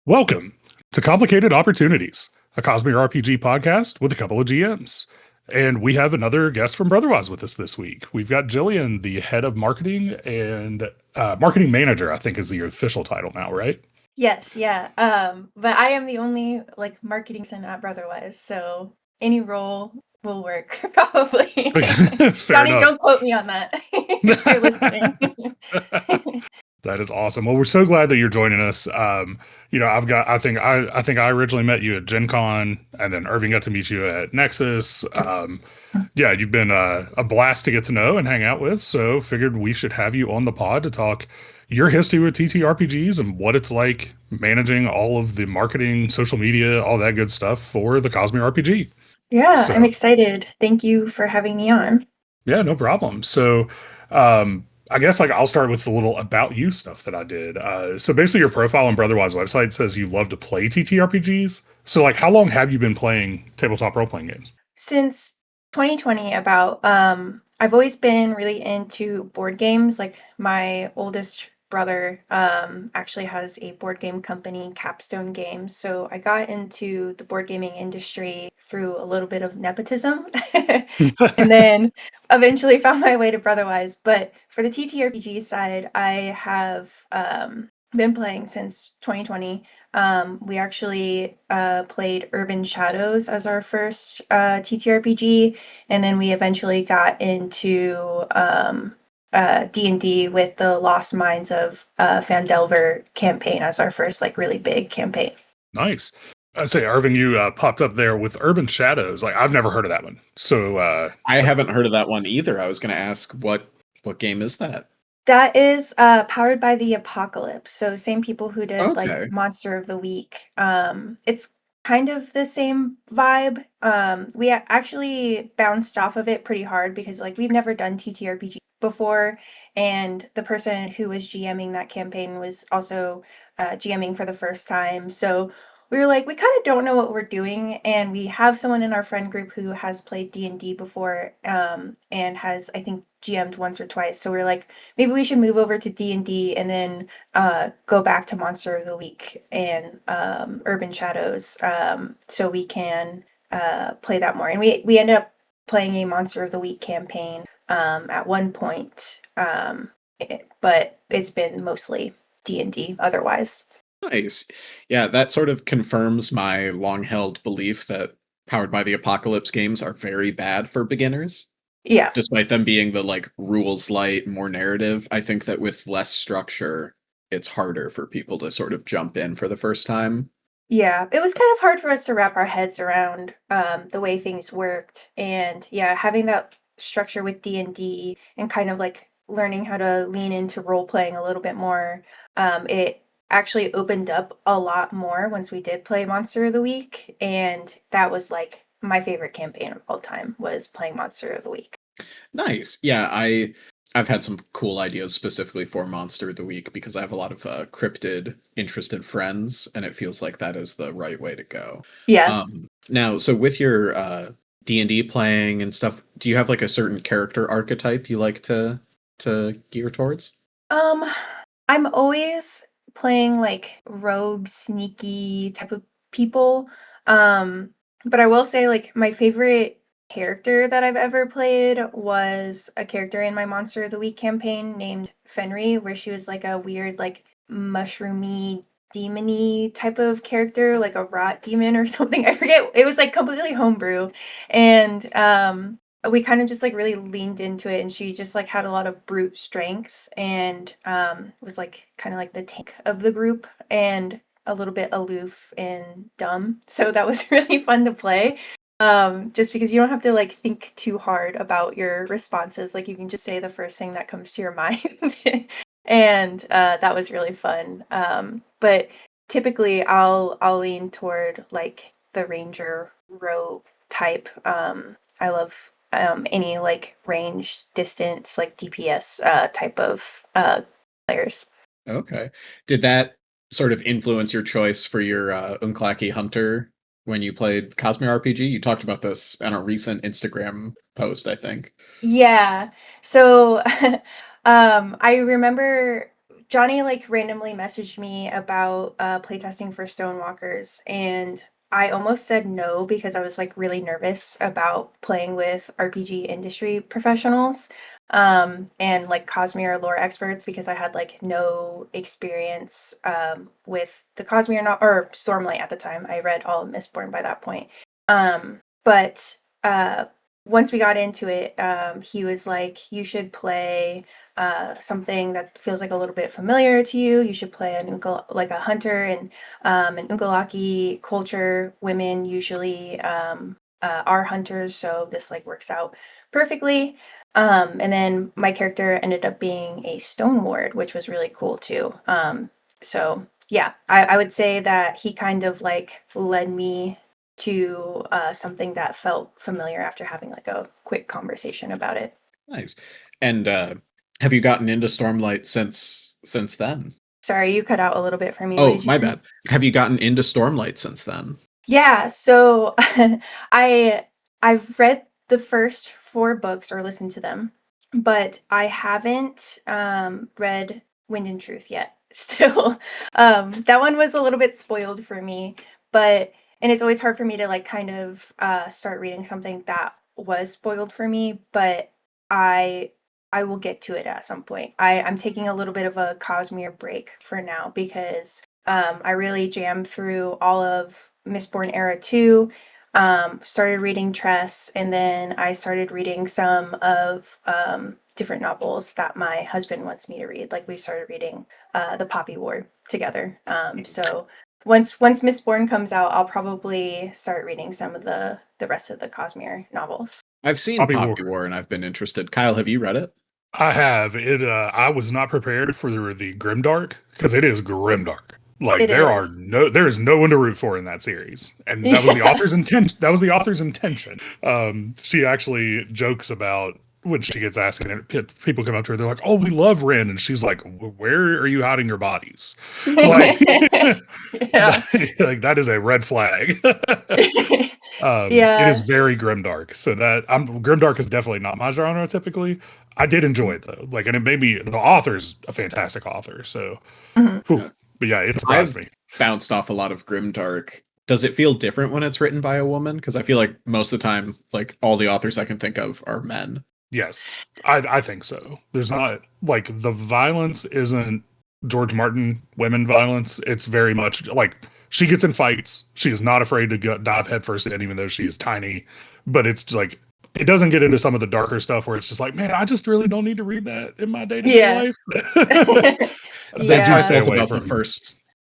Welcome to Complicated Opportunities, a CosmereRPG podcast with a couple of GMs. And we have another guest from Brotherwise with us this week. We've got Jillian, the head of marketing and marketing manager, I think is the official title now, right? Yes, yeah. But I am the only marketing person at Brotherwise, so any role will work probably. Fair Johnny, enough. don't quote me on that if you're listening. That is awesome. Well, we're so glad that you're joining us. I think I originally met you at Gen Con, and then Irving got to meet you at Nexus. Yeah, you've been a blast to get to know and hang out with. So figured we should have you on the pod to talk your history with TTRPGs and what it's like managing all of the marketing, social media, all that good stuff for the CosmereRPG. Yeah, I'm So excited. Thank you for having me on. yeah, no problem. So, I guess I'll start with the little about you stuff that I did. So basically, your profile on Brotherwise website says you love to play TTRPGs. So how long have you been playing tabletop role playing games? Since 2020, I've always been really into board games. Like my oldest brother actually has a board game company, Capstone Games. So I got into the board gaming industry through a little bit of nepotism and then eventually found my way to Brotherwise. But for the TTRPG side, I have been playing since 2020. We actually played Urban Shadows as our first TTRPG, and then we eventually got into D&D with the Lost Minds of Fandelver campaign as our first really big campaign. Nice. I'd say, Irving, you popped up there with Urban Shadows. I've never heard of that one. So I haven't heard of that one either. I was going to ask what game is that? That is powered by the Apocalypse. So same people who did Okay. Monster of the Week. It's kind of the same vibe. We actually bounced off of it pretty hard because we've never done TTRPG before, and the person who was GMing that campaign was also GMing for the first time. So we were like, we kind of don't know what we're doing, and we have someone in our friend group who has played D&D before, and has, I think, GM'd once or twice. So we're like, maybe we should move over to D&D and then go back to Monster of the Week and Urban Shadows, so we can play that more. And we ended up playing a Monster of the Week campaign at one point, but it's been mostly D&D otherwise. Nice. Yeah, that sort of confirms my long-held belief that Powered by the Apocalypse games are very bad for beginners. Yeah. Despite them being the rules light, more narrative, I think that with less structure, it's harder for people to sort of jump in for the first time. Yeah, it was kind of hard for us to wrap our heads around the way things worked, and yeah, having that structure with D&D and kind of learning how to lean into role playing a little bit more. It actually opened up a lot more once we did play Monster of the Week, and that was my favorite campaign of all time was playing Monster of the Week. Nice. Yeah, I've had some cool ideas specifically for Monster of the Week because I have a lot of cryptid interested friends, and it feels like that is the right way to go. Yeah. Now, so with your D&D playing and stuff, do you have a certain character archetype you like to gear towards? I'm always playing rogue, sneaky type of people. But I will say my favorite character that I've ever played was a character in my Monster of the Week campaign named Fenry, where she was a weird mushroomy demony type of character, like a rot demon or something. I forget. It was completely homebrew. And we kind of just really leaned into it, and she just had a lot of brute strength and was kind of the tank of the group and a little bit aloof and dumb. So that was really fun to play. Just because you don't have to think too hard about your responses. You can just say the first thing that comes to your mind. And that was really fun. But typically I'll lean toward the ranger rogue type. I love any range distance DPS type of players. Okay. Did that sort of influence your choice for your Unklaki Hunter when you played CosmereRPG? You talked about this on a recent Instagram post, I think. Yeah. So I remember Johnny like randomly messaged me about playtesting for Stonewalkers, and I almost said no because I was like really nervous about playing with RPG industry professionals and like Cosmere lore experts because I had like no experience with the Cosmere or Stormlight at the time. I read all of Mistborn by that point. But once we got into it, he was like, you should play something that feels like a little bit familiar to you. You should play like a hunter, and in Ungalaki culture, women usually are hunters, so this like works out perfectly. And then my character ended up being a stone ward, which was really cool too. So yeah, I would say that he kind of like led me to something that felt familiar after having like a quick conversation about it. Nice. And have you gotten into Stormlight since then? Sorry, you cut out a little bit for me. What Oh, did you my say? bad. Have you gotten into Stormlight since then? Yeah, so I I've read the first 4 books or listened to them, but I haven't read Wind and Truth yet. Still, that one was a little bit spoiled for me, but and it's always hard for me to like kind of start reading something that was spoiled for me, but I I will get to it at some point. I'm taking a little bit of a Cosmere break for now because I really jammed through all of Mistborn Era 2, started reading Tress, and then I started reading some of different novels that my husband wants me to read. Like we started reading The Poppy War together. So once Mistborn comes out, I'll probably start reading some of the rest of the Cosmere novels. I've seen Poppy Poppy War. War and I've been interested. Kyle, have you read it? I have it. I was not prepared for the grimdark because it is grimdark. Like It is. there is no one to root for in that series, and that was the Yeah. author's intent. That was the author's intention. She actually jokes about when she gets asked, and people come up to her, they're like, "Oh, we love Ren," and she's like, "Where are you hiding your bodies?" Like, Yeah. like that is a red flag. It is Yeah. very grimdark. So that grimdark is definitely not my genre typically. I did enjoy it though. Like, and it made me, the author's a fantastic author. So, Mhm. whew. Yeah. But yeah, it surprised I've me. bounced off a lot of Grimdark. Does it feel different when it's written by a woman? Because I feel like most of the time, like all the authors I can think of are men. Yes, I think so. There's not like the violence isn't George Martin women violence. It's very much like she gets in fights. She is not afraid to dive headfirst in, even though she is tiny. But it's like it doesn't get into some of the darker stuff where it's just like, man, I just really don't need to read that in my day to day Yeah. life. They That's how do I stay Yeah. felt away about from.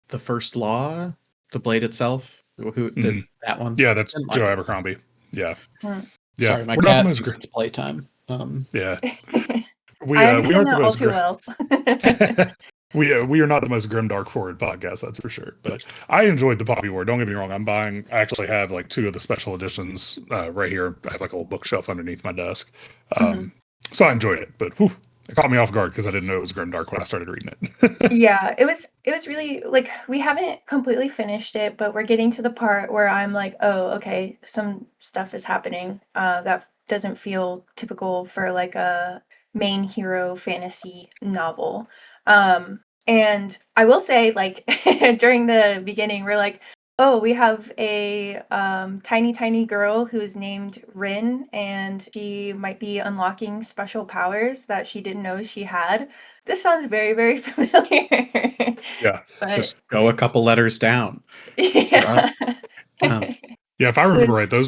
the first law, the blade itself. Who did Mhm. that one? Yeah, that's Didn't Joe like it. Abercrombie. Yeah, Mm. yeah. Sorry, my We're not the cat most. thinks it's playtime. Yeah, I we understand aren't the that all most. too well. We are not the most grimdark forward podcast, that's for sure. But I enjoyed the Poppy War. Don't get me wrong. I actually have like 2 of the special editions right here. I have like a little bookshelf underneath my desk. Mhm. So I enjoyed it, but whew, it caught me off guard because I didn't know it was grimdark when I started reading it. Yeah, it was really like we haven't completely finished it, but we're getting to the part where I'm like, oh, okay, some stuff is happening that doesn't feel typical for like a main hero fantasy novel. And I will say, like during the beginning, we're like, oh, we have a tiny, tiny girl who is named Rin, and she might be unlocking special powers that she didn't know she had. This sounds very, very familiar. Yeah. But Just go a couple letters down. You're up. yeah. Yeah. Yeah, if I It remember right, was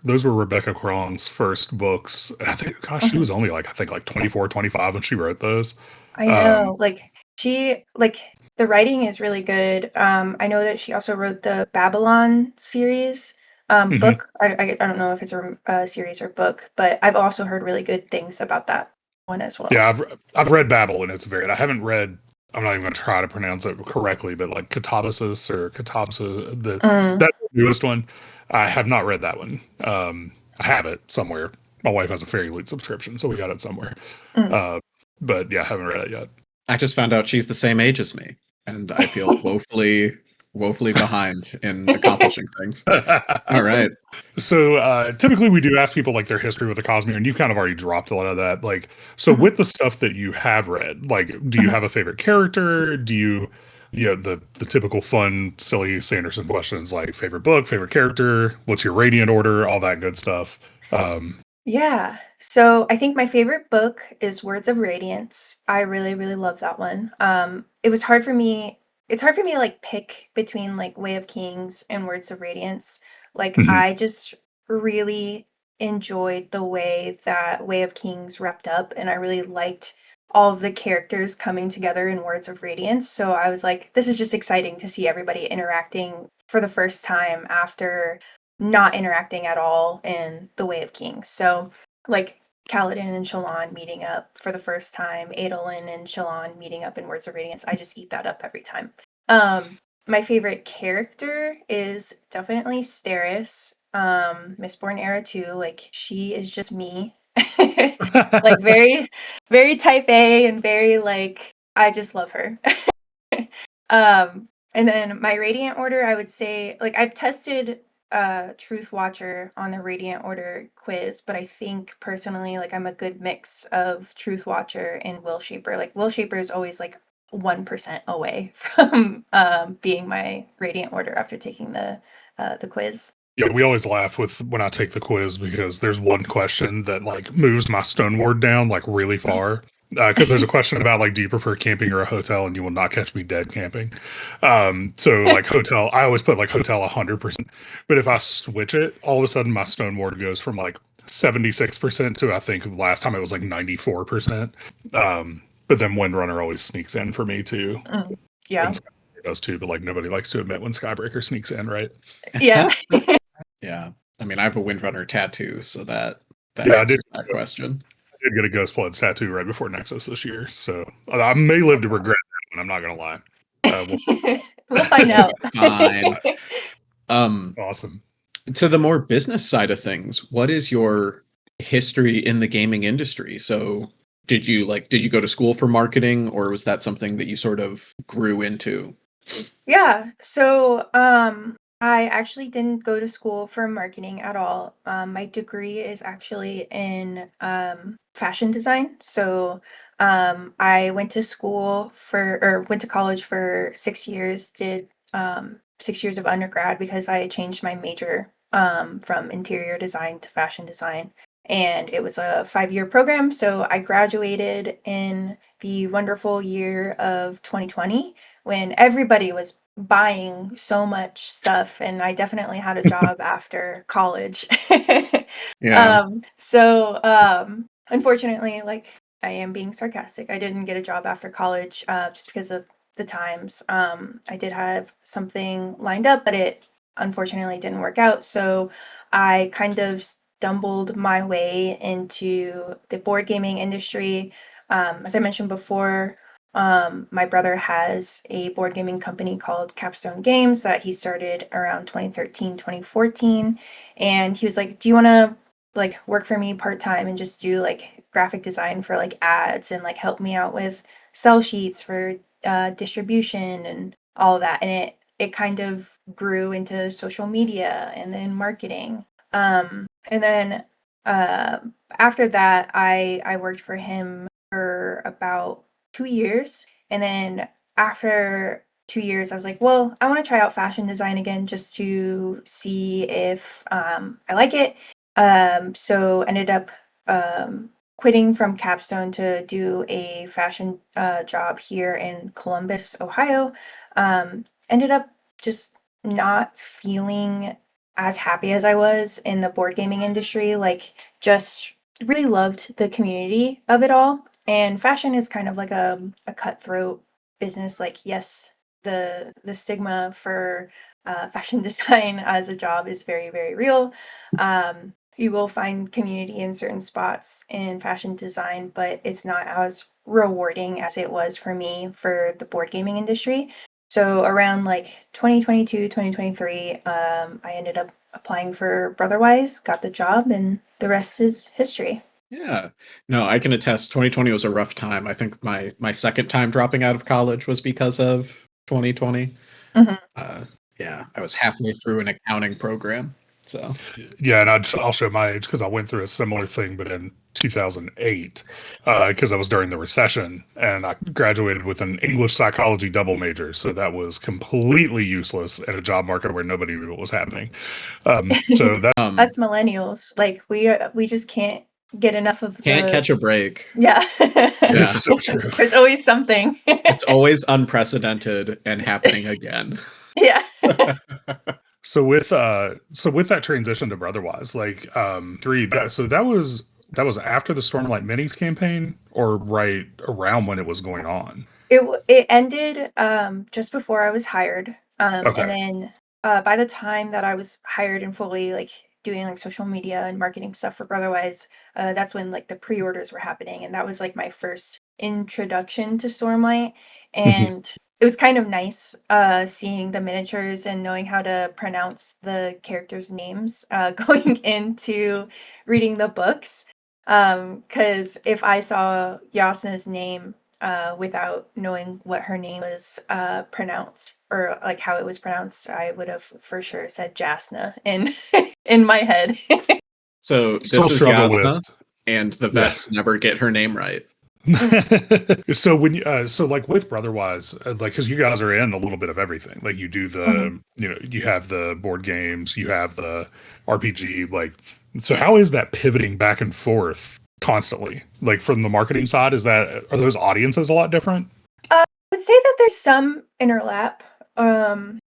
those were Rebecca Crong's first books. And I think, gosh, she mhm. was only like I think like 24, 25 when she wrote those. I Um, know, like she like the writing is really good. I know that she also wrote the Babylon series mhm. book. I don't know if it's a series or book, but I've also heard really good things about that one as well. Yeah, I've read Babel and it's very. I haven't read. I'm not even going to try to pronounce it correctly, but like Katabasis or Katabsa, Mm, that newest one, I have not read that one. I have it somewhere. My wife has a Fairy Loot subscription, so we got it somewhere. mm. Uh, but yeah, I haven't read it yet. I just found out she's the same age as me, and I feel woefully woefully behind in accomplishing things. All right. So typically we do ask people like their history with the Cosmere, and you kind of already dropped a lot of that. Like, so Mhm. with the stuff that you have read, like, do you Mhm. have a favorite character? Do you, the typical fun, silly Sanderson questions like favorite book, favorite character, what's your radiant order, all that good stuff. Yeah. So I think my favorite book is Words of Radiance. I really, really love that one. It was hard for me. It's hard for me to like pick between like Way of Kings and Words of Radiance. Like Mhm. I just really enjoyed the way that Way of Kings wrapped up, and I really liked all of the characters coming together in Words of Radiance. So I was like, this is just exciting to see everybody interacting for the first time after not interacting at all in The Way of Kings. So, like Kaladin and Shallan meeting up for the first time, Adolin and Shallan meeting up in Words of Radiance, I just eat that up every time. My favorite character is definitely Steris, Mistborn Era 2. Like, she is just me. Like, very, very type A and very, like, I just love her. And then my Radiant Order, I would say, like, I've tested Truth Watcher on the Radiant Order quiz, but I think personally, like, I'm a good mix of Truth Watcher and Will Shaper. Like, Will Shaper is always like 1% away from being my Radiant Order after taking the quiz. Yeah, we always laugh with when I take the quiz because there's one question that like moves my stone ward down like really far. Because there's a question about like, do you prefer camping or a hotel? And you will not catch me dead camping. So like hotel, I always put like hotel 100%. But if I switch it, all of a sudden my stone ward goes from like 76% to I think last time it was like 94%. But then Windrunner always sneaks in for me too. Mm, And yeah. Skybreaker does too, but like nobody likes to admit when Skybreaker sneaks in, right? Yeah. Yeah. I mean, I have a Windrunner tattoo, so that Yeah, I did. answers that question. I did get a Ghost Bloods tattoo right before Nexus this year, so I may live to regret that one. I'm not gonna lie. We'll find It'll be out. fine. Um, Awesome. to the more business side of things, what is your history in the gaming industry? So, did you go to school for marketing, or was that something that you sort of grew into? Yeah. So, I actually didn't go to school for marketing at all. My degree is actually in fashion design. So, I went to school for, or went to college for 6 years, did 6 years of undergrad because I changed my major from interior design to fashion design. And it was a 5 year program. So I graduated in the wonderful year of 2020 when everybody was buying so much stuff, and I definitely had a job after college. Yeah. Unfortunately, like, I am being sarcastic, I didn't get a job after college, just because of the times. I did have something lined up, but it unfortunately didn't work out, so I kind of stumbled my way into the board gaming industry. As I mentioned before, my brother has a board gaming company called Capstone Games that he started around 2013, 2014. And he was like, do you want to like work for me part-time and just do like graphic design for like ads and like help me out with sell sheets for distribution and all of that. And it kind of grew into social media and then marketing. And then uh, after that, I worked for him for about 2 years. And then after 2 years, I was like, well, I want to try out fashion design again just to see if I like it. So ended up quitting from Capstone to do a fashion job here in Columbus, Ohio. Ended up just not feeling as happy as I was in the board gaming industry. Like, just really loved the community of it all. And fashion is kind of like a cutthroat business. Like, yes, the stigma for fashion design as a job is very, very real. You will find community in certain spots in fashion design, but it's not as rewarding as it was for me for the board gaming industry. So around like 2022, 2023, I ended up applying for Brotherwise, got the job, and the rest is history. Yeah. No, I can attest 2020 was a rough time. I think my second time dropping out of college was because of 2020. Mhm. Yeah, I was halfway through an accounting program. So Yeah, and I'll show my age because I went through a similar thing, but in 2008, because I was during the recession, and I graduated with an English psychology double major, so that was completely useless in a job market where nobody knew what was happening. So that Us millennials, like we just can't get enough of can't the catch a break. yeah. Yeah. it's so true. There's always something. It's always unprecedented and happening again. Yeah. So with that transition to Brotherwise, like that was after the Stormlight Minis campaign, or right around when it was going on. It ended just before I was hired. And Okay. then by the time that I was hired and fully like doing like social media and marketing stuff for Brotherwise, that's when like the pre-orders were happening, and that was like my first introduction to Stormlight. And it was kind of nice seeing the miniatures and knowing how to pronounce the characters' names going into reading the books. Because if I saw Yasna's name without knowing what her name was pronounced or like how it was pronounced, I would have for sure said Jasna in in my head. So Still this is struggle with. Yasna, and the Yeah. vets never get her name right. So when you so like with Brotherwise, like because you guys are in a little bit of everything. Like you do Mhm. you have the board games, you have the RPG. Like, so how is that pivoting back and forth constantly? Like from the marketing side, are those audiences a lot different? I would say that there's some interlap.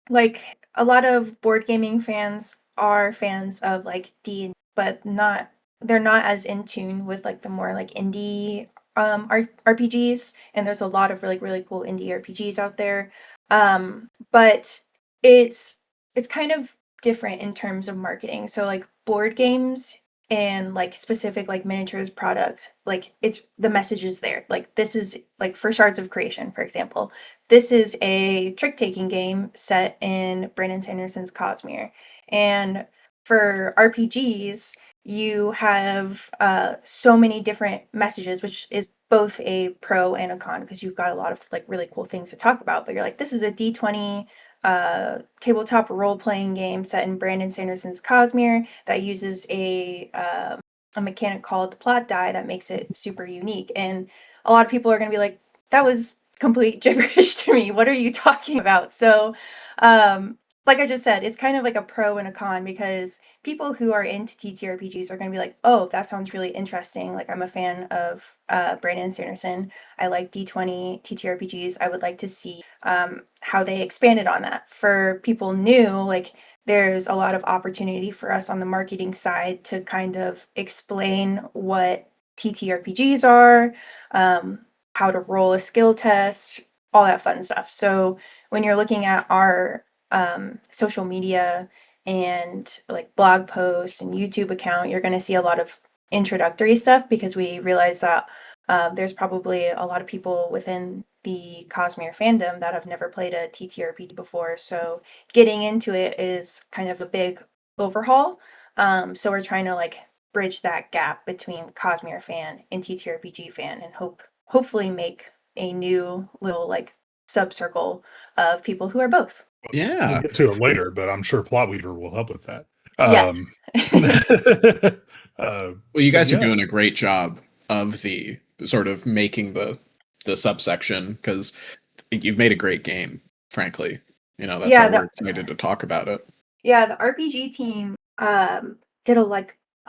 Like a lot of board gaming fans are fans of like D, but not they're not as in tune with like the more like indie RPGs. And there's a lot of really cool indie RPGs out there. But it's it's kind of different in terms of marketing. So like board games and like specific like miniatures products, like it's the message is there. Like this is like for Shards of Creation, for example, this is a trick taking game set in Brandon Sanderson's Cosmere. And for RPGs, you have so many different messages, which is both a pro and a con because you've got a lot of like really cool things to talk about. But you're like, this is a D20 tabletop role playing game set in Brandon Sanderson's Cosmere that uses a mechanic called the plot die that makes it super unique. And a lot of people are going to be like, that was complete gibberish to me. What are you talking about? So, like I just said, it's kind of like a pro and a con because people who are into TTRPGs are going to be like, oh, that sounds really interesting. Like, I'm a fan of Brandon Sanderson. I like D20 TTRPGs. I would like to see how they expanded on that. For people new, like, there's a lot of opportunity for us on the marketing side to kind of explain what TTRPGs are, how to roll a skill test, all that fun stuff. So when you're looking at our social media and like blog posts and YouTube account, you're going to see a lot of introductory stuff because we realize that there's probably a lot of people within the Cosmere fandom that have never played a TTRPG before. So getting into it is kind of a big overhaul. So we're trying to like bridge that gap between Cosmere fan and TTRPG fan and hopefully make a new little like sub circle of people who are both. We'll Yeah. get to it later, but I'm sure Plotweaver will help with that. Yes. Well, you So guys are yeah, doing a great job of the sort of making the subsection because you've made a great game, frankly. That's why Yeah, we're excited to talk about it. the RPG team did a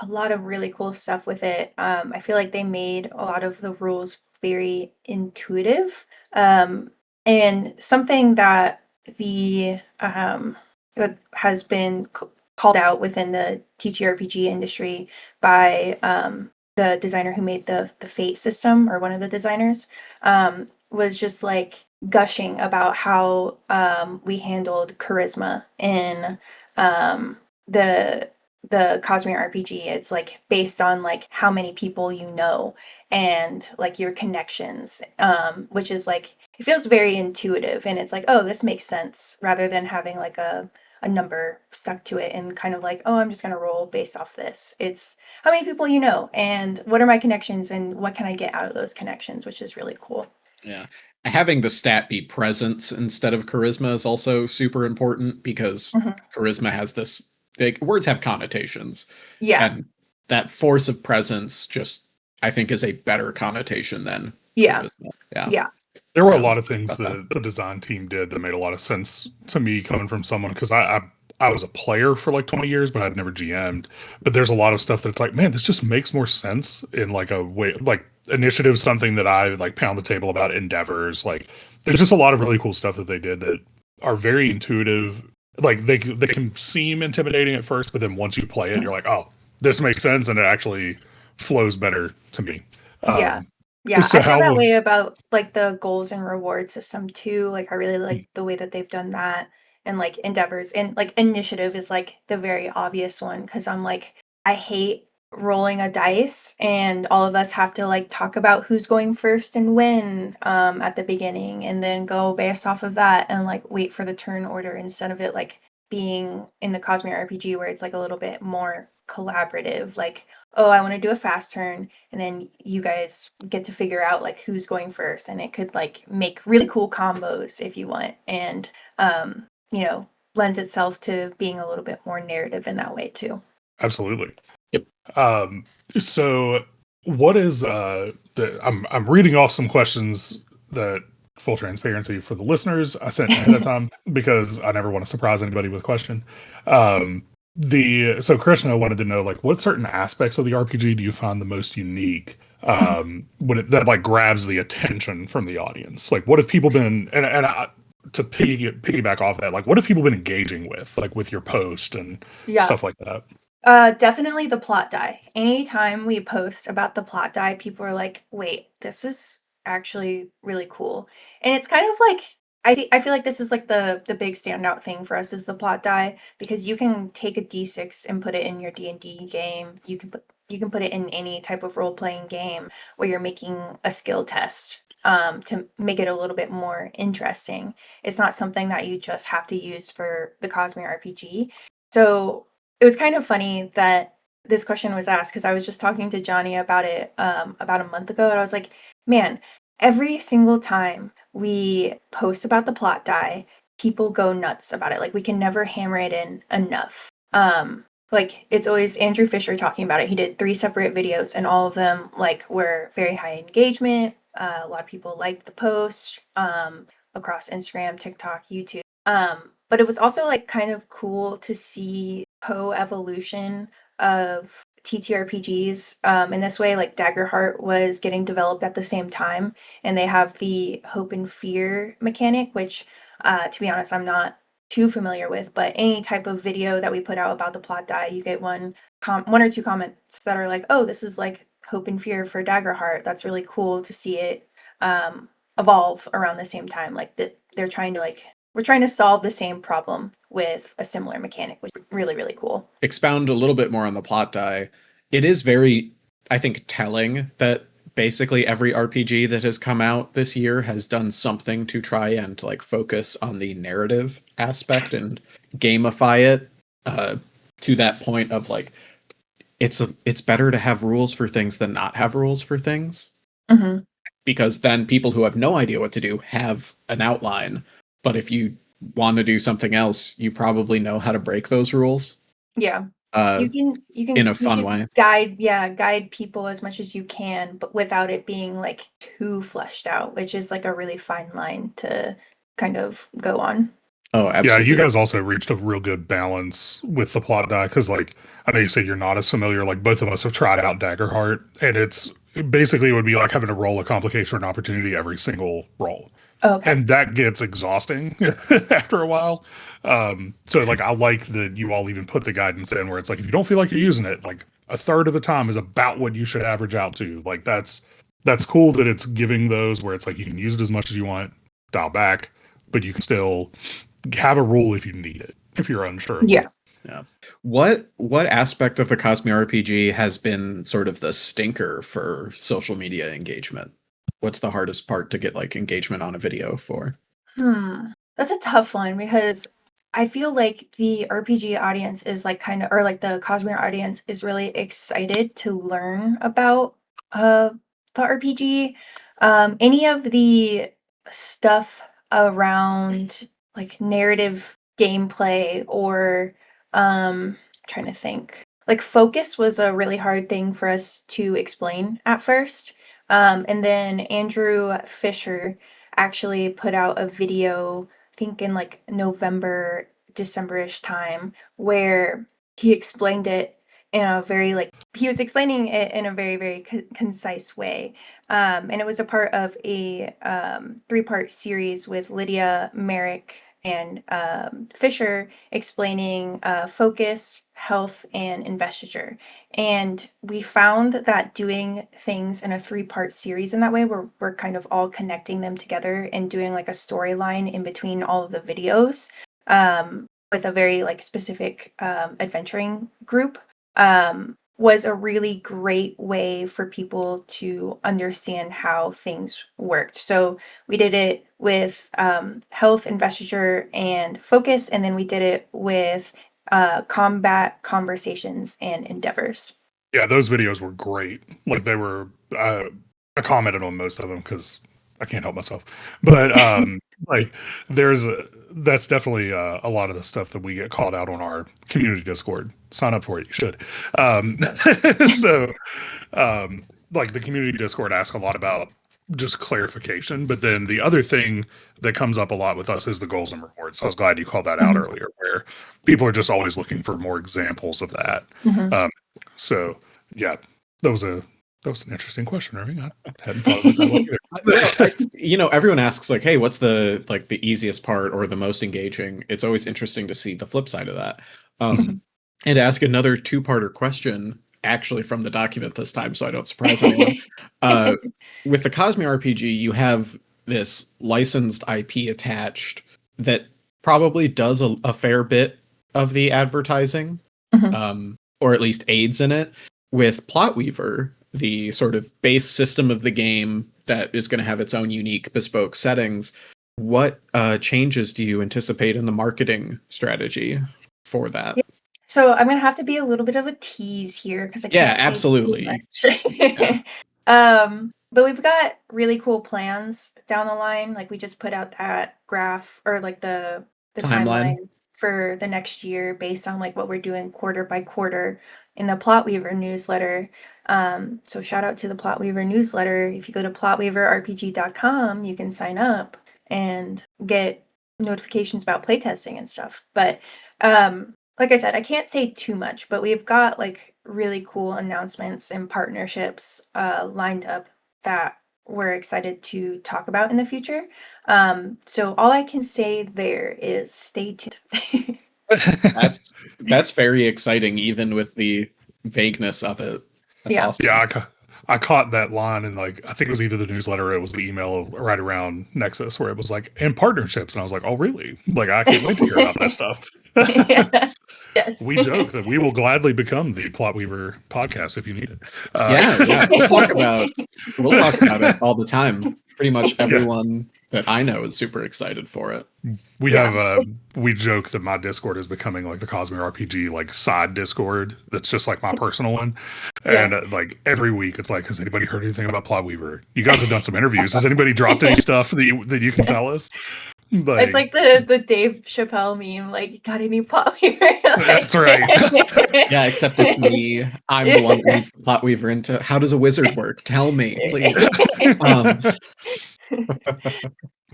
lot of really cool stuff with it. I feel like they made a lot of the rules very intuitive. And something that the that has been called out within the TTRPG industry by the designer who made the Fate system, or one of the designers, was just like gushing about how we handled charisma in um, the Cosmere RPG. It's like based on like how many people you know and like your connections, which is like it feels very intuitive, and it's like, oh, this makes sense, rather than having like a number stuck to it and kind of like, oh, I'm just gonna roll based off this. It's how many people you know and what are my connections and what can I get out of those connections, which is really cool. Yeah. having the stat be presence instead of charisma is also super important because charisma has this words have connotations. Yeah. And that force of presence just I think is a better connotation than Yeah. charisma. Yeah. Yeah. There were a So, lot of things that the design team did that made a lot of sense to me coming from someone because I was a player for like 20 years, but I'd never GM'd. But there's a lot of stuff that's like, man, this just makes more sense in like a way, like initiative, something that I like pound the table about endeavors. Like, there's just a lot of really cool stuff that they did that are very intuitive. Like they can seem intimidating at first, but then once you play it, you're like, oh, this makes sense, and it actually flows better to me. Yeah. Um, Yeah, so I feel that how? way about like the goals and reward system too. Like I really like the way that they've done that and like endeavors and like initiative is like the very obvious one because I'm like I hate rolling a dice and all of us have to like talk about who's going first and when at the beginning and then go based off of that and like wait for the turn order instead of it like being in the CosmereRPG where it's like a little bit more collaborative like oh I want to do a fast turn and then you guys get to figure out like who's going first and it could like make really cool combos if you want and you know lends itself to being a little bit more narrative in that way too. Absolutely. Yep. So what is the I'm reading off some questions that full transparency for the listeners I sent ahead of time because I never want to surprise anybody with a question. So Krishna wanted to know like what certain aspects of the RPG do you find the most unique when that like grabs the attention from the audience? Like what have people been to piggyback off that, like what have people been engaging with, like with your post and Yeah. stuff like that? Definitely the plot die. Anytime we post about the plot die, people are like, wait, this is actually really cool. And it's kind of like I feel like this is like the big standout thing for us is the plot die because you can take a D6 and put it in your D&D game. You can put it in any type of role-playing game where you're making a skill test to make it a little bit more interesting. It's not something that you just have to use for the CosmereRPG. So it was kind of funny that this question was asked because I was just talking to Johnny about it about a month ago, and I was like, man, every single time we post about the plot die, people go nuts about it. Like we can never hammer it in enough. Like it's always Andrew Fisher talking about it. He did 3 separate videos, and all of them like were very high engagement. A lot of people liked the post across Instagram, TikTok, YouTube. But it was also like kind of cool to see co-evolution of TTRPGs. In this way, like Daggerheart was getting developed at the same time, and they have the hope and fear mechanic, which, to be honest, I'm not too familiar with. But any type of video that we put out about the plot die, you get one or two comments that are like, "Oh, this is like hope and fear for Daggerheart. That's really cool to see it evolve around the same time. Like that, they're trying to like." We're trying to solve the same problem with a similar mechanic, which is really, really cool. Expound a little bit more on the plot die. It is very, I think, telling that basically every RPG that has come out this year has done something to try and like focus on the narrative aspect and gamify it to that point of like it's better to have rules for things than not have rules for things because then people who have no idea what to do have an outline. But if you want to do something else, you probably know how to break those rules. Yeah. Uh, You can in a you fun should way. guide people as much as you can, but without it being like too fleshed out, which is like a really fine line to kind of go on. Oh, Yeah, absolutely. you guys also reached a real good balance with the plot die because, like, I know you say you're not as familiar. Like, both of us have tried out Daggerheart, and it basically would be like having to roll a complication or an opportunity every single roll, Okay. and that gets exhausting after a while. So, like, I like that you all even put the guidance in where it's like if you don't feel like you're using it, like a third of the time is about what you should average out to. Like, that's cool that it's giving those where it's like you can use it as much as you want, dial back, but you can still have a rule if you need it, if you're unsure of Yeah. Yeah. What aspect of the Cosmere RPG has been sort of the stinker for social media engagement? What's the hardest part to get like engagement on a video for? That's a tough one because I feel like the RPG audience is like kind of, or like the Cosmere audience is really excited to learn about the RPG. Any of the stuff around like narrative gameplay or trying to think. Like focus was a really hard thing for us to explain at first. And then Andrew Fisher actually put out a video, I think in like November, December-ish time, where he explained it in a very like he was explaining it in a very, very concise way. And it was a part of a 3-part series with Lydia, Merrick, and Fisher explaining focus, health, and investiture. And we found that doing things in a 3-part series in that way, where we're kind of all connecting them together and doing like a storyline in between all of the videos with a very like specific adventuring group was a really great way for people to understand how things worked. So we did it with health, investiture, and focus, and then we did it with combat, conversations, and endeavors. Yeah, those videos were great. Like they were, I commented on most of them because I can't help myself. But like that's definitely a lot of the stuff that we get called out on our community Discord. Sign up for it, you should. So like the community Discord asks a lot about just clarification, but then the other thing that comes up a lot with us is the goals and rewards. So I was glad you called that out Mhm. earlier, where people are just always looking for more examples of that. Mhm. Um, so yeah, that was an interesting question, Irving. I hadn't thought of it that way Well, either. everyone asks like, "Hey, what's the easiest part or the most engaging?" It's always interesting to see the flip side of that. Mhm. And to ask another two-parter question, actually from the document this time, so I don't surprise anyone. Uh, with the Cosmere RPG, you have this licensed IP attached that probably does a fair bit of the advertising, Mhm. or at least aids in it. With Plotweaver, the sort of base system of the game that is going to have its own unique bespoke settings, what changes do you anticipate in the marketing strategy for that? Yeah. So I'm gonna have to be a little bit of a tease here because I Yeah, can't say too absolutely. Yeah. much. But we've got really cool plans down the line. Like we just put out that graph or like the Timeline. timeline for the next year based on like what we're doing quarter by quarter in the Plotweaver newsletter. So shout out to the Plotweaver newsletter. If you go to plotweaverrpg.com, you can sign up and get notifications about playtesting and stuff. But like I said, I can't say too much, but we've got like really cool announcements and partnerships lined up that we're excited to talk about in the future. So all I can say there is stay tuned. That's very exciting, even with the vagueness of it. That's Yeah. awesome. Yeah, I caught that line, and like I think it was either the newsletter or it was the email right around Nexus where it was like, and partnerships, and I was like, oh really? Like I can't wait to hear about that stuff. Yeah. Yes. We joke that we will gladly become the Plotweaver podcast if you need it. Yeah, yeah. We'll talk about it all the time. Pretty much Yeah, everyone that I know is super excited for it. we Yeah. have we joke that my Discord is becoming like the CosmereRPG like side Discord that's just like my personal one, and Yeah. like every week it's like, has anybody heard anything about Plotweaver? You guys have done some interviews. Has anybody dropped any stuff that you can tell us? It's Like like the Dave Chappelle meme, like, got any plot weaver? that's right. Yeah, except it's me. I'm the one that needs the plot weaver into how does a wizard work? Tell me, please. Um,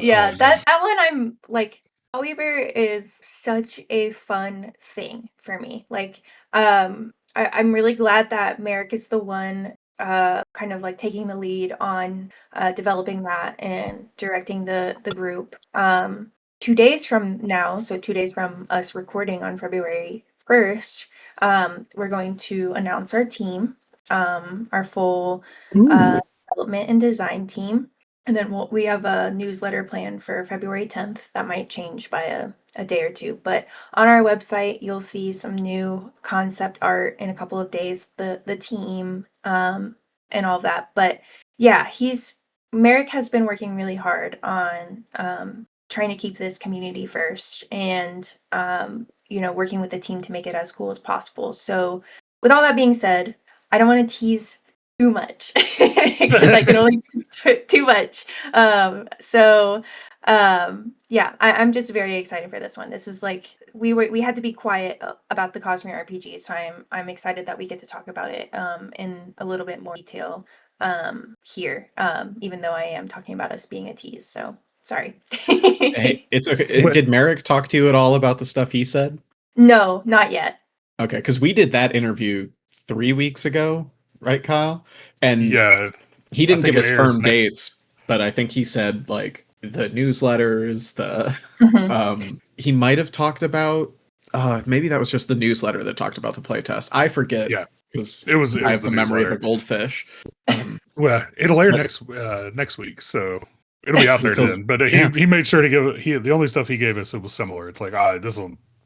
Yeah, Oh man. that one I'm like Weaver is such a fun thing for me. Like, I'm really glad that Merrick is the one kind of like taking the lead on developing that and directing the group. 2 days from now, so 2 days from us recording on February 1st, we're going to announce our team, our full Ooh. development and design team. And then we have a newsletter planned for February 10th. That might change by a day or two. But on our website, you'll see some new concept art in a couple of days, the team, and all that. But yeah, Merrick has been working really hard on trying to keep this community first and working with the team to make it as cool as possible. So with all that being said, I don't want to tease too much because I can only do too much. Yeah, I'm just very excited for this one. This is like we had to be quiet about the CosmereRPG, so I'm excited that we get to talk about it in a little bit more detail here. Even though I am talking about us being a tease, so sorry. Hey, it's okay. Did Merrick talk to you at all about the stuff he said? No, not yet. Okay, because we did that interview 3 weeks ago, right, Kyle? And Yeah, he I didn't think give it us airs firm next. dates, but I think he said like the newsletters, the Mhm. he might have talked about maybe that was just the newsletter that talked about the playtest. I forget Yeah, because it was I have the the memory of a newsletter. goldfish. Well, it'll air But next week, so it'll be out there until then. But yeah, he made sure to give the only stuff he gave us, it was similar. It's like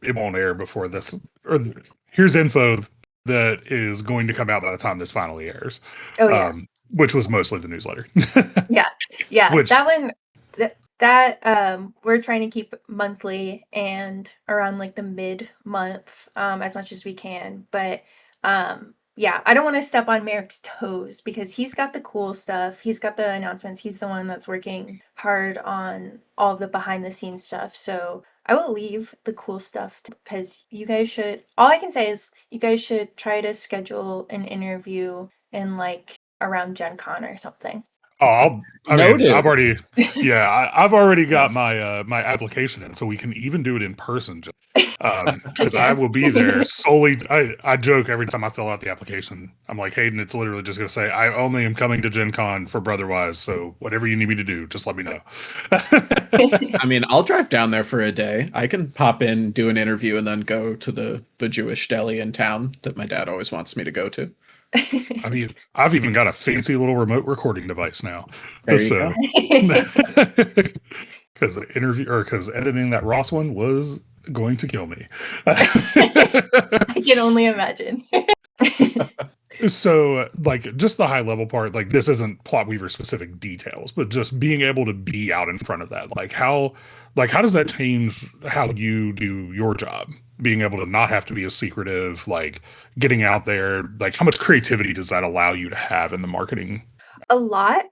it won't air before this, or here's info that is going to come out by the time this finally airs, Oh yeah. which was mostly the newsletter. Yeah, Which that one that we're trying to keep monthly and around like the mid month as much as we can. But yeah, I don't want to step on Merrick's toes because he's got the cool stuff. He's got the announcements. He's the one that's working hard on all of the behind the scenes stuff. So I will leave the cool stuff because you guys should, all I can say is you guys should try to schedule an interview in like around Gen Con or something. I mean, noted. I've already got my my application in, so we can even do it in person. Because I Yeah. will be there solely. I joke every time I fill out the application. I'm like, Hayden, it's literally just going to say, I only am coming to Gen Con for Brotherwise, so whatever you need me to do, just let me know. I mean, I'll drive down there for a day. I can pop in, do an interview, and then go to the Jewish deli in town that my dad always wants me to go to. I mean, I've even got a fancy little remote recording device now. There you So, go. because editing that Ross one was going to kill me. I can only imagine. So, like, just the high level part, like, this isn't Plot Weaver specific details, but just being able to be out in front of that, how does that change how you do your job? Being able to not have to be as secretive, like, getting out there, like, how much creativity does that allow you to have in the marketing? A lot,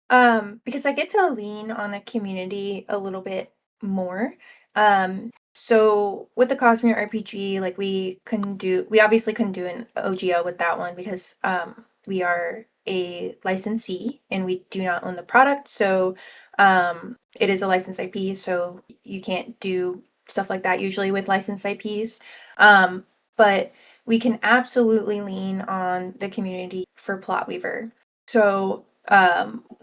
because I get to lean on the community a little bit more. So with the Cosmere RPG, like we obviously couldn't do an OGO with that one because we are a licensee and we do not own the product. So it is a licensed IP, so you can't do stuff like that usually with licensed IPs. But we can absolutely lean on the community for Plot Weaver. So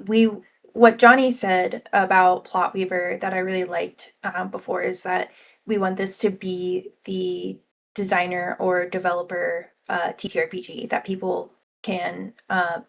we what Johnny said about Plot Weaver that I really liked before is that we want this to be the designer or developer TTRPG that people can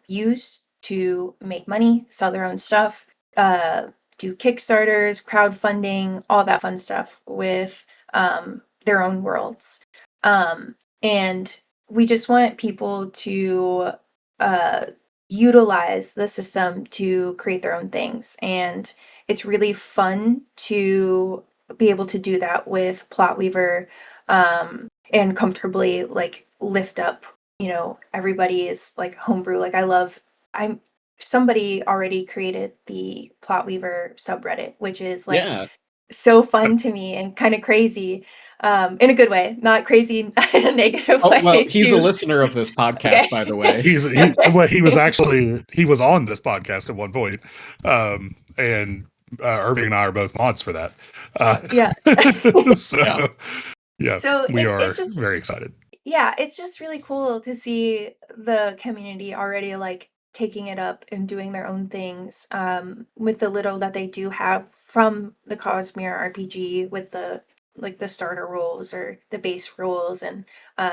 use to make money, sell their own stuff, do Kickstarters, crowdfunding, all that fun stuff with their own worlds. And we just want people to uh, utilize the system to create their own things. And it's really fun to be able to do that with Plot Weaver and comfortably like lift up, everybody's like homebrew. Like I'm somebody already created the Plot Weaver subreddit, which is like Yeah. so fun to me and kind of crazy in a good way, not crazy in a negative Oh, well, way he's a too. listener of this podcast, Okay. by the way. He was on this podcast at one point, and Irving and I are both mods for that. Yeah. So Yeah. yeah, So we it's are just, very excited. yeah, it's just really cool to see the community already like taking it up and doing their own things with the little that they do have from the Cosmere RPG with the starter rules or the base rules and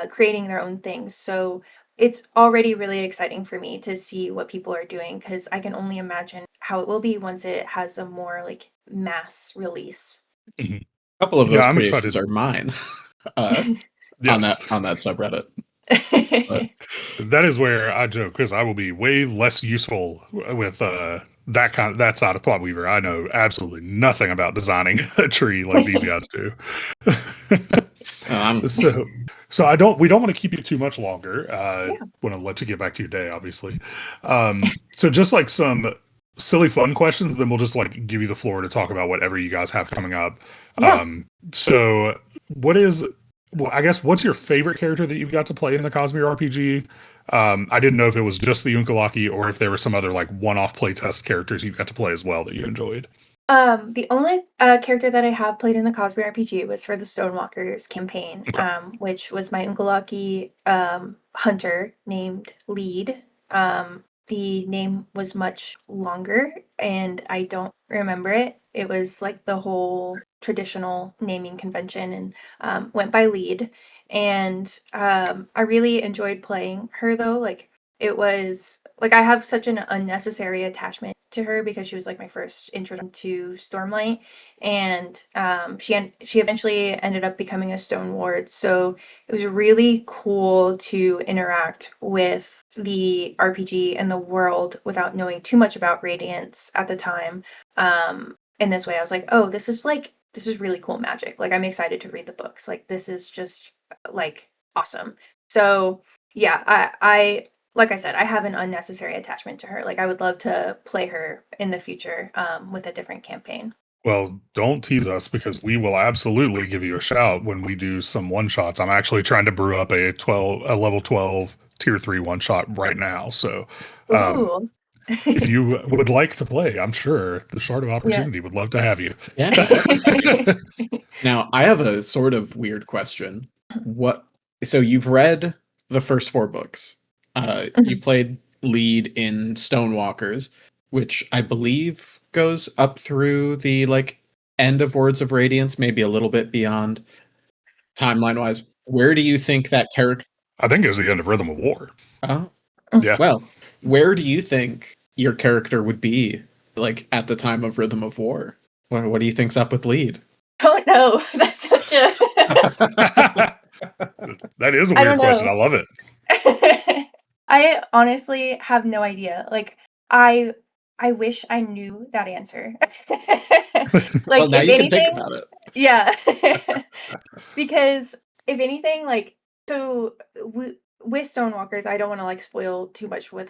creating their own things. So it's already really exciting for me to see what people are doing because I can only imagine how it will be once it has a more like mass release. Mhm. A couple of Yeah, those I'm creations excited. are mine uh, Yes, on that subreddit. But that is where I joke because I will be way less useful with that side of Plot Weaver. I know absolutely nothing about designing a tree like these guys do. I'm So So we don't want to keep you too much longer. Yeah. Want to let you get back to your day, obviously. So just like some silly fun questions, then we'll just like give you the floor to talk about whatever you guys have coming up. Yeah. So what is, well, I guess what's your favorite character that you've got to play in the Cosmere RPG? I didn't know if it was just the Unkalaki or if there were some other like one-off playtest characters you got to play as well that you enjoyed. The only character that I have played in the CosmereRPG was for the Stonewalkers campaign, Okay. which was my Unkalaki hunter named Lead. The name was much longer and I don't remember it. It was like the whole traditional naming convention and went by Lead. And I really enjoyed playing her though. Like it was like I have such an unnecessary attachment to her because she was like my first introduction to Stormlight, and she eventually ended up becoming a Stone Ward. So it was really cool to interact with the RPG and the world without knowing too much about Radiance at the time. In this way, I was like, oh, this is really cool magic. Like I'm excited to read the books. Like this is just like awesome. So yeah, I like I said, I have an unnecessary attachment to her. Like I would love to play her in the future with a different campaign. Well, don't tease us because we will absolutely give you a shout when we do some one shots. I'm actually trying to brew up a level 12 tier 3 one shot right now. So, Ooh. if you would like to play, I'm sure the Shard of Yeah. Opportunity would love to have you. Yeah. Now, I have a sort of weird question. So you've read the first 4 books. You played lead in Stonewalkers, which I believe goes up through the like end of Words of Radiance, maybe a little bit beyond timeline wise. Where do you think that character? I think it was the end of Rhythm of War. Oh, Yeah. well, where do you think your character would be like at the time of Rhythm of War? What do you think's up with lead? Don't know. That's such a That is a I weird don't question. know. I love it. I honestly have no idea. Like I wish I knew that answer. Well, Like now if you can think anything, about it. yeah. Because if anything, like so with Stonewalkers, I don't want to like spoil too much with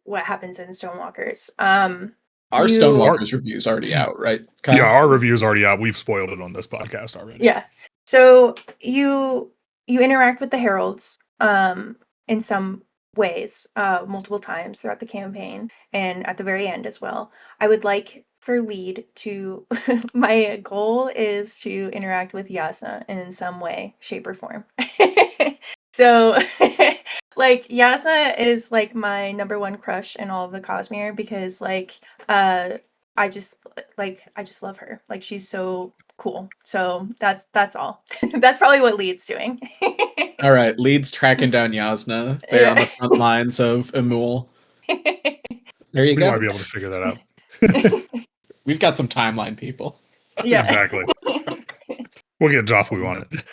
what happens in Stonewalkers. Our You Stonewalkers review is already out, right, Yeah, Kyle? our review is already out. We've spoiled it on this podcast already. Yeah. So you interact with the heralds in some ways multiple times throughout the campaign and at the very end as well. I would like for lead to my goal is to interact with Yasna in some way, shape or form. So like Yasna is like my number one crush in all of the Cosmere because like I just love her. Like she's so cool. So that's all. That's probably what Lead's doing. All right, leads tracking down Yasna. They're on the front lines of Emul. There you We might go. be able to figure that out. We've got some timeline people. Yeah. Exactly. We'll get Joff we want it.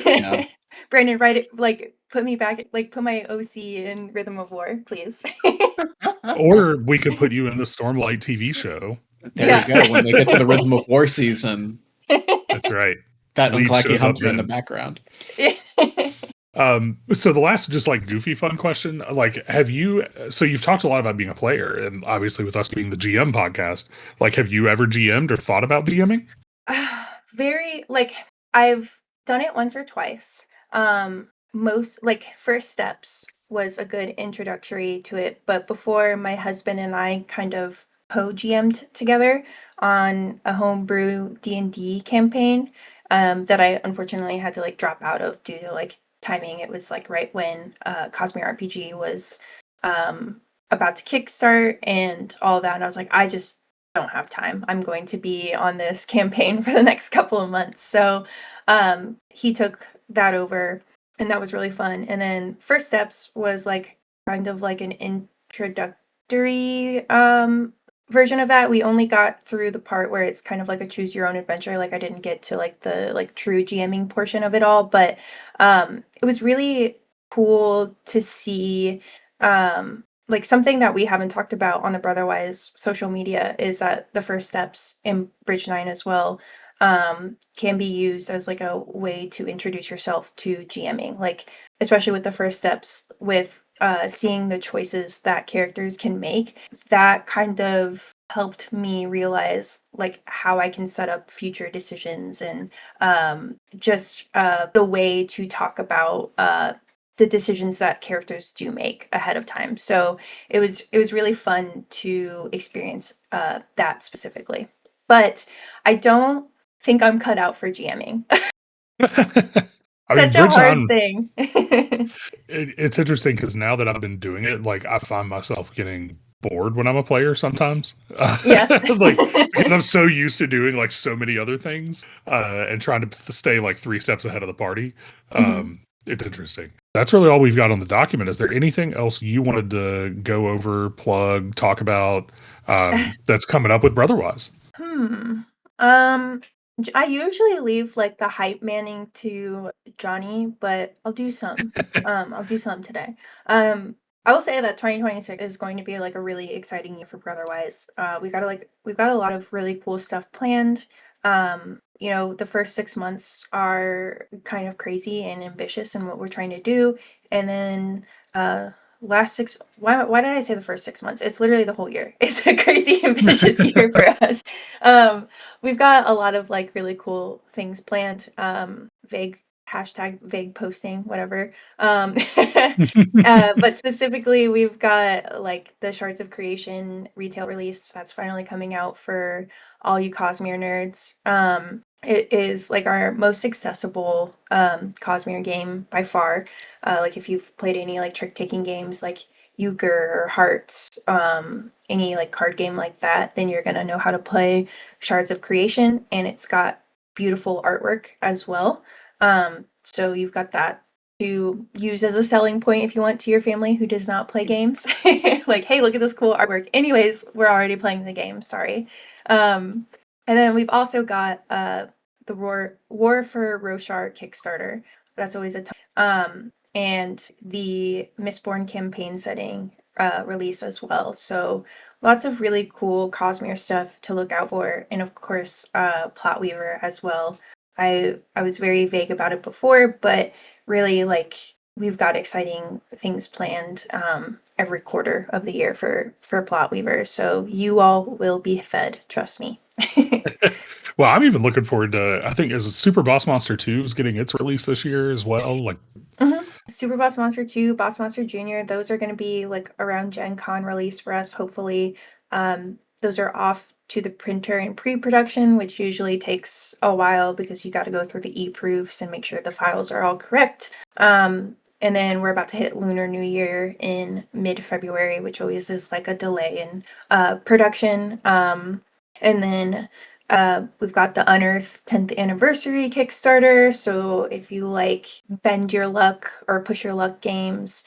Yeah. Brandon, write it like put me back like put my OC in Rhythm of War, please. Or we could put you in the Stormlight TV show. There Yeah. you go. When they get to the Rhythm of War season, That's right. that Lead Unkalaki shows up Hunter in the then. background. So the last just like goofy fun question, like so you've talked a lot about being a player and obviously with us being the GM podcast, like have you ever GM'd or thought about DMing? Very like I've done it once or twice. Most like first steps was a good introductory to it, but before my husband and I kind of co-GM'd together on a homebrew D&D campaign that I unfortunately had to like drop out of due to like timing. It was like right when CosmereRPG was about to kickstart and all that, and I was like, I just don't have time. I'm going to be on this campaign for the next couple of months. So he took that over and that was really fun. And then first steps was like kind of like an introductory version of that. We only got through the part where it's kind of like a choose your own adventure. Like I didn't get to like the like true GMing portion of it all, but it was really cool to see like something that we haven't talked about on the Brotherwise social media is that the first steps in Bridge 9 as well can be used as like a way to introduce yourself to GMing, like especially with the first steps with seeing the choices that characters can make. That kind of helped me realize like how I can set up future decisions and just the way to talk about the decisions that characters do make ahead of time. So it was really fun to experience that specifically. But I don't think I'm cut out for GMing. I mean, Such a Bridge hard on, thing. it's interesting because now that I've been doing it, like I find myself getting bored when I'm a player sometimes. Yeah. Like because I'm so used to doing like so many other things and trying to stay like 3 steps ahead of the party. Mhm. It's interesting. That's really all we've got on the document. Is there anything else you wanted to go over, plug, talk about that's coming up with Brotherwise? Hmm. I usually leave like the hype manning to Johnny, but I'll do some. I'll do some today. I will say that 2026 is going to be like a really exciting year for Brotherwise. We've got a lot of really cool stuff planned. You know, the first 6 months are kind of crazy and ambitious in what we're trying to do, and then last six why did I say the first 6 months? It's literally the whole year. It's a crazy ambitious year for us. We've got a lot of like really cool things planned. Vague hashtag vague posting, whatever. But specifically, we've got like the Shards of Creation retail release that's finally coming out for all you Cosmere nerds. It is like our most accessible Cosmere game by far. Like if you've played any like trick taking games like Euchre or Hearts, any like card game like that, then you're gonna know how to play Shards of Creation, and it's got beautiful artwork as well. So you've got that to use as a selling point if you want to your family who does not play games. Like, hey, look at this cool artwork. Anyways, we're already playing the game. Sorry. And then we've also got the War for Roshar Kickstarter. That's always a and the Mistborn campaign setting release as well. So lots of really cool Cosmere stuff to look out for, and of course, Plot Weaver as well. I was very vague about it before, but really like we've got exciting things planned every quarter of the year for Plot Weaver. So you all will be fed, trust me. Well, I'm even looking forward to. I think is Super Boss Monster 2 is getting its release this year as well. Like, Super Boss Monster 2, Boss Monster Jr., those are going to be like around Gen Con release for us, hopefully. Those are off to the printer in pre-production, which usually takes a while because you got to go through the e-proofs and make sure the files are all correct. And then we're about to hit Lunar New Year in mid-February, which always is like a delay in production. And then we've got the Unearth 10th anniversary Kickstarter. So if you like bend your luck or push your luck games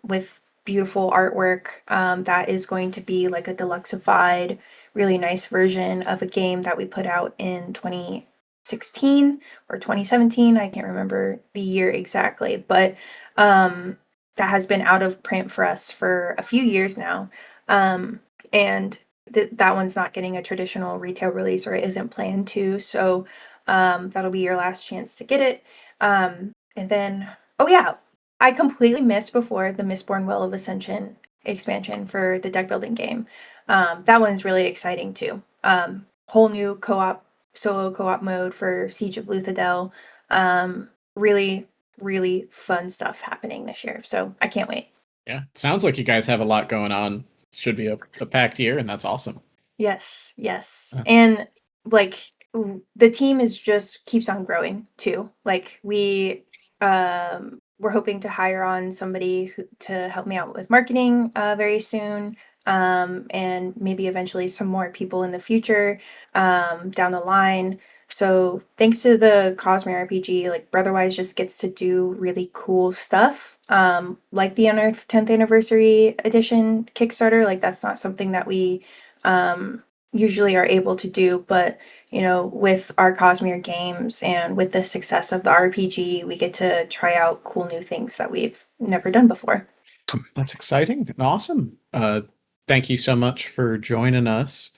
with beautiful artwork, that is going to be like a deluxeified, really nice version of a game that we put out in 2016 or 2017. I can't remember the year exactly, but that has been out of print for us for a few years now. And that one's not getting a traditional retail release, or it isn't planned to. So that'll be your last chance to get it. And then, oh yeah, I completely missed before the Mistborn Well of Ascension expansion for the deck building game. That one's really exciting too. Whole new solo co-op mode for Siege of Luthadel. Really, really fun stuff happening this year. So I can't wait. Yeah, sounds like you guys have a lot going on. Should be a packed year, and that's awesome. Yes, yes. Yeah. And like the team is just keeps on growing too. Like we're hoping to hire on somebody to help me out with marketing very soon. And maybe eventually some more people in the future down the line. So thanks to the CosmereRPG, like Brotherwise just gets to do really cool stuff. Like the Unearthed 10th Anniversary Edition Kickstarter. Like that's not something that we usually are able to do, but you know, with our Cosmere games and with the success of the RPG, we get to try out cool new things that we've never done before. That's exciting and awesome. Thank you so much for joining us.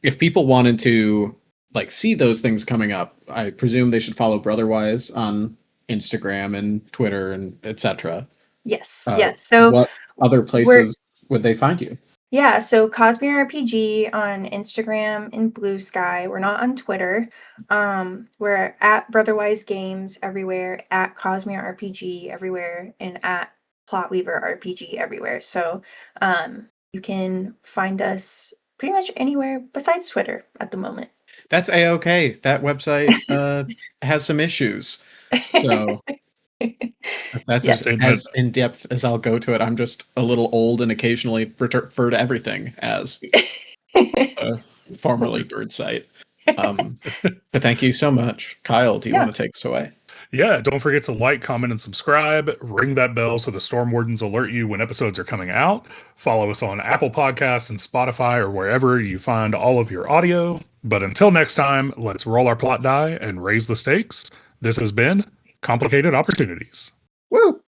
If people wanted to like see those things coming up, I presume they should follow Brotherwise on Instagram and Twitter and etc. Yes, yes. So What other we're places would they find you? yeah, so CosmereRPG on Instagram and Blue Sky. We're not on Twitter. We're at Brotherwise Games everywhere, at CosmereRPG everywhere, and at PlotWeaverRPG everywhere. So you can find us pretty much anywhere besides Twitter at the moment. That's a-okay. That website has some issues. So that's Yes. as in depth as I'll go to it. I'm just a little old and occasionally refer to everything as formerly bird site. But thank you so much. Kyle, do you Yeah. want to take us away? Yeah, don't forget to like, comment, and subscribe. Ring that bell so the Storm Wardens alert you when episodes are coming out. Follow us on Apple Podcasts and Spotify or wherever you find all of your audio. But until next time, let's roll our plot die and raise the stakes. This has been Complicated Opportunities. Woo!